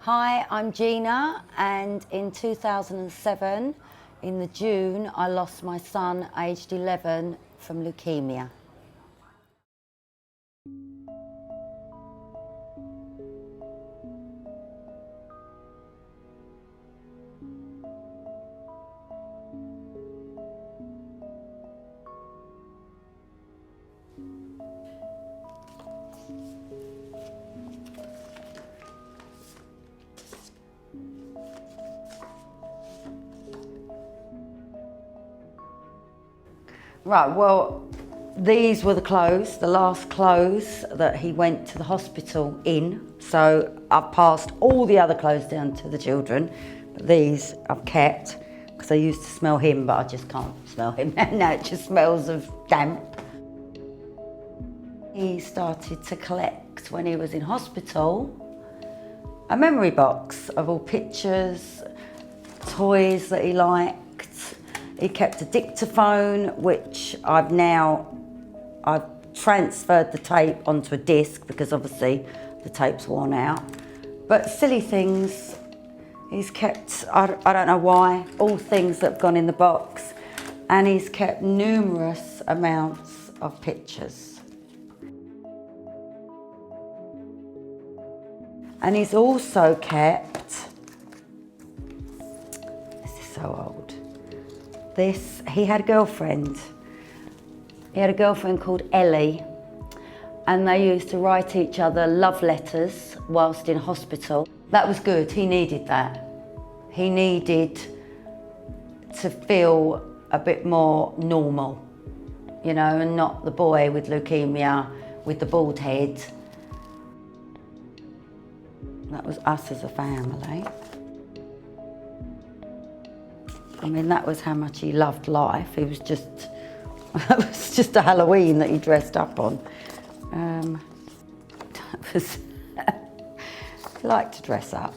Hi, I'm Gina, and in 2007, in the June, I lost my son, aged 11, from leukemia. Right, well, these were the last clothes that he went to the hospital in. So I've passed all the other clothes down to the children. But these I've kept because I used to smell him, but I just can't smell him now. It just smells of damp. He started to collect, when he was in hospital, a memory box of all pictures, toys that he liked. He kept a dictaphone, which I've transferred the tape onto a disc because obviously the tape's worn out. But silly things, he's kept, I don't know why, all things that have gone in the box. And he's kept numerous amounts of pictures. And he's also kept, this is so old, he had a girlfriend. He had a girlfriend called Ellie, and they used to write each other love letters whilst in hospital. That was good, he needed that. He needed to feel a bit more normal, you know, and not the boy with leukemia, with the bald head. That was us as a family. I mean, that was how much he loved life. It was just, it was just a Halloween that he dressed up on. He liked to dress up.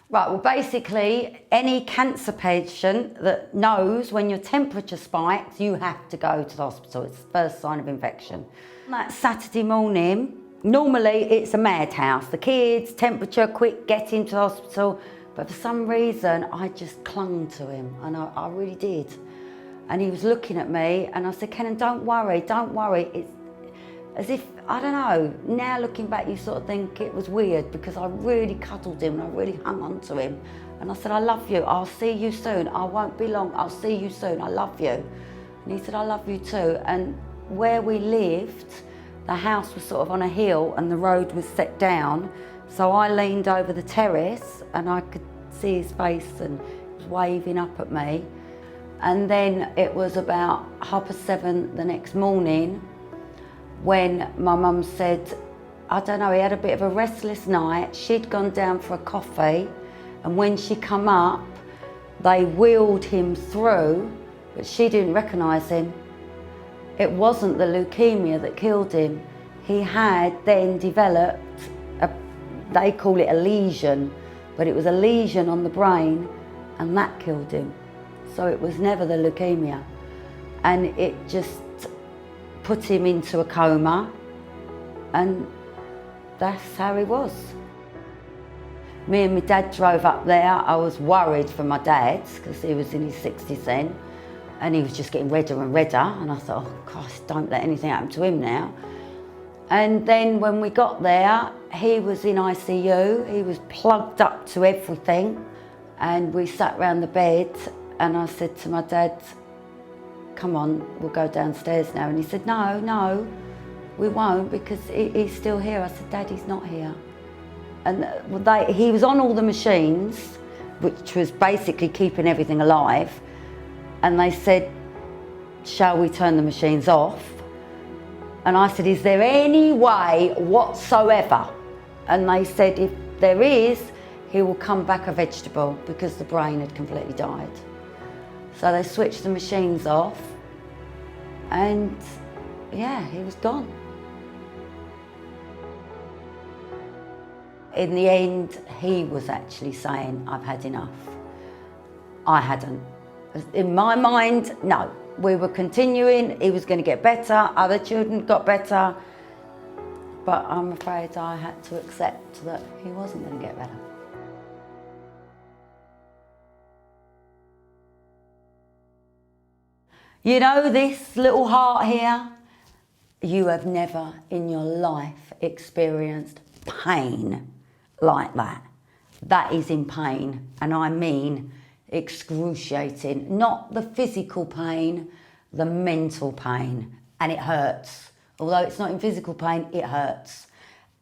Right, well, basically, any cancer patient that knows when your temperature spikes, you have to go to the hospital. It's the first sign of infection. That Saturday morning, normally it's a madhouse. The kids, temperature, quick, get into the hospital. But for some reason, I just clung to him, and I really did. And he was looking at me, and I said, Kenan, don't worry, don't worry. It's as if, I don't know, now looking back, you sort of think it was weird because I really cuddled him and I really hung on to him. And I said, I love you, I'll see you soon. I won't be long, I'll see you soon, I love you. And he said, I love you too. And where we lived, the house was sort of on a hill and the road was set down. So I leaned over the terrace and I could see his face and he was waving up at me. And then it was about 7:30 the next morning when my mum said, I don't know, he had a bit of a restless night. She'd gone down for a coffee, and when she come up, they wheeled him through, but she didn't recognise him. It wasn't the leukemia that killed him. He had then developed, they call it a lesion, but it was a lesion on the brain, and that killed him. So it was never the leukemia. And it just put him into a coma, and that's how he was. Me and my dad drove up there. I was worried for my dad because he was in his 60s then, and he was just getting redder and redder, and I thought, oh gosh, don't let anything happen to him now. And then when we got there, he was in ICU, he was plugged up to everything, and we sat round the bed, and I said to my dad, come on, we'll go downstairs now. And he said, no, we won't, because he's still here. I said, Dad, he's not here. And he was on all the machines, which was basically keeping everything alive. And they said, shall we turn the machines off? And I said, is there any way whatsoever? And they said, if there is, he will come back a vegetable, because the brain had completely died. So they switched the machines off, and yeah, he was gone. In the end, he was actually saying, I've had enough. I hadn't. In my mind, no. We were continuing, he was going to get better, other children got better. But I'm afraid I had to accept that he wasn't going to get better. You know, this little heart here, you have never in your life experienced pain like that. That is in pain, and I mean excruciating. Not the physical pain, the mental pain, and it hurts. Although it's not in physical pain, it hurts.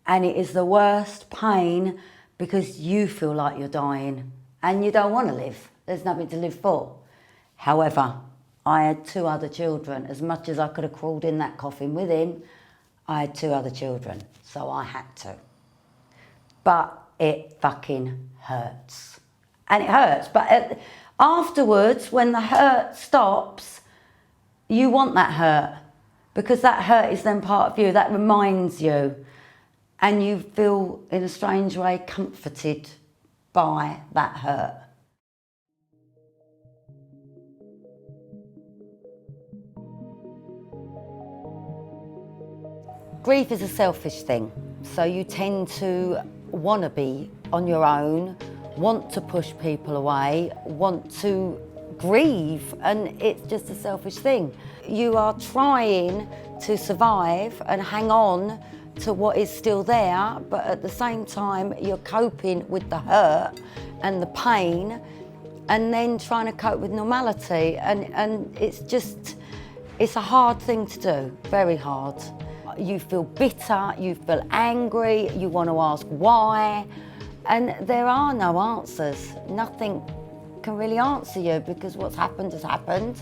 And it is the worst pain because you feel like you're dying and you don't want to live. There's nothing to live for. However, I had 2 other children. As much as I could have crawled in that coffin with him, I had 2 other children, so I had to. But it fucking hurts. And it hurts, but afterwards, when the hurt stops, you want that hurt, because that hurt is then part of you, that reminds you, and you feel, in a strange way, comforted by that hurt. Grief is a selfish thing, so you tend to want to be on your own, want to push people away, want to grieve, and it's just a selfish thing. You are trying to survive and hang on to what is still there, but at the same time you're coping with the hurt and the pain, and then trying to cope with normality, and it's a hard thing to do, very hard. You feel bitter, you feel angry, you want to ask why, and there are no answers. Nothing can really answer you, because what's happened has happened,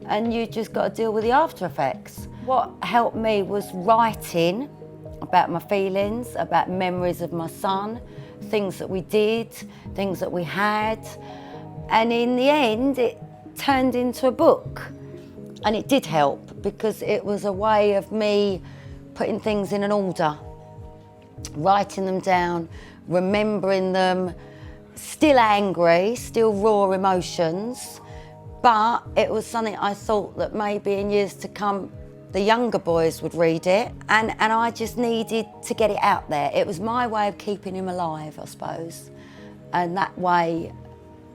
and you just got to deal with the after effects. What helped me was writing about my feelings, about memories of my son, things that we did, things that we had, and in the end it turned into a book. And it did help, because it was a way of me putting things in an order, writing them down, remembering them, still angry, still raw emotions, but it was something I thought that maybe in years to come the younger boys would read it, and I just needed to get it out there. It was my way of keeping him alive, I suppose, and that way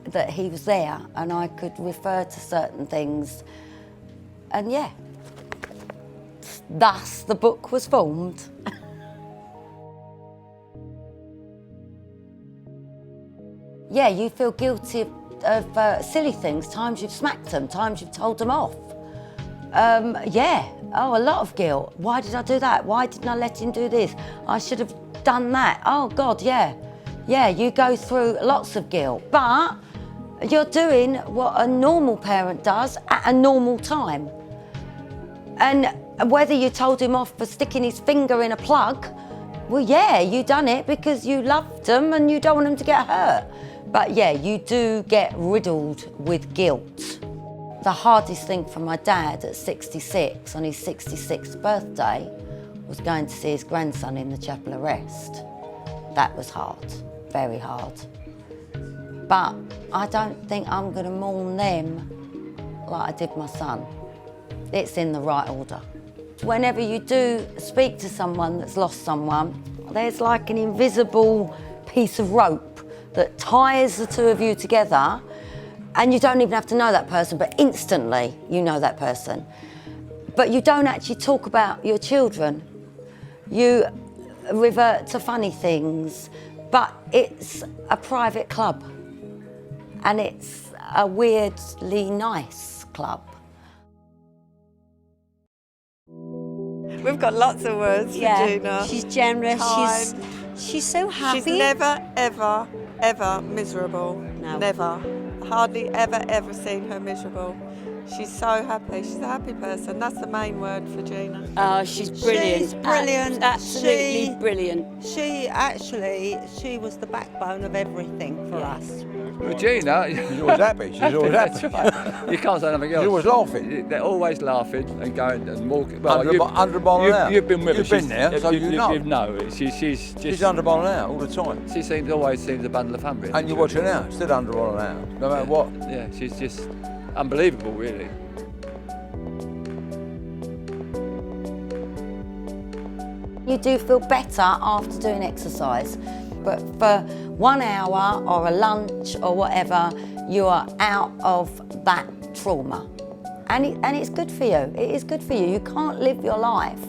that he was there and I could refer to certain things, and yeah, thus the book was formed. Yeah, you feel guilty of silly things, times you've smacked them, times you've told them off. Yeah, a lot of guilt. Why did I do that? Why didn't I let him do this? I should have done that. Oh God, yeah. Yeah, you go through lots of guilt, but you're doing what a normal parent does at a normal time. And whether you told him off for sticking his finger in a plug, well, yeah, you done it because you loved them and you don't want them to get hurt. But yeah, you do get riddled with guilt. The hardest thing for my dad at 66, on his 66th birthday, was going to see his grandson in the chapel of rest. That was hard, very hard. But I don't think I'm going to mourn them like I did my son. It's in the right order. Whenever you do speak to someone that's lost someone, there's like an invisible piece of rope that ties the two of you together, and you don't even have to know that person, but instantly you know that person. But you don't actually talk about your children. You revert to funny things, but it's a private club, and it's a weirdly nice club. We've got lots of words for Gina. She's generous. She's so happy. She's never, ever, ever miserable. No. Never. Hardly ever seen her miserable. She's so happy. She's a happy person. That's the main word for Gina. Oh, she's brilliant. She's brilliant. Absolutely brilliant. She was the backbone of everything for us. Well, Gina, She's always happy. She's always happy. That's right. You can't say nothing else. She's always laughing. They're always laughing and going and walking. 100 mile an hour. You've been with her. You've been there, so you know. You know. She's just. She's 100 mile an hour all the time. She always seems a bundle of fun, really. And you watch her now, still 100 mile an hour, no matter what. Yeah, she's just unbelievable, really. You do feel better after doing exercise, but for 1 hour or a lunch or whatever, you are out of that trauma. And it's good for you. It is good for you. You can't live your life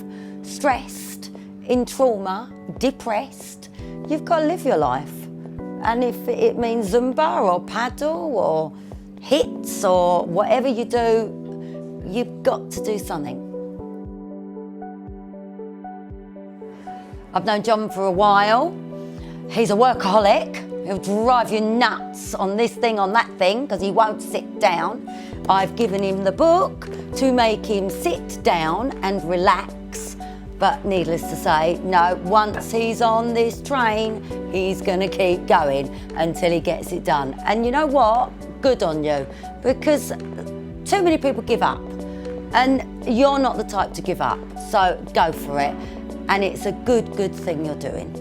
stressed, in trauma, depressed. You've got to live your life. And if it means Zumba or paddle or hits or whatever you do, you've got to do something. I've known John for a while. He's a workaholic. He'll drive you nuts on this thing, on that thing, because he won't sit down. I've given him the book to make him sit down and relax. But needless to say, no, once he's on this train, he's gonna keep going until he gets it done. And you know what? Good on you, because too many people give up. And you're not the type to give up, so go for it. And it's a good thing you're doing.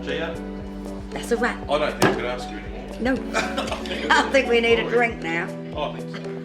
Gina, That's a wrap. I don't think I can ask you anymore. No, I think we need a drink now. I think so.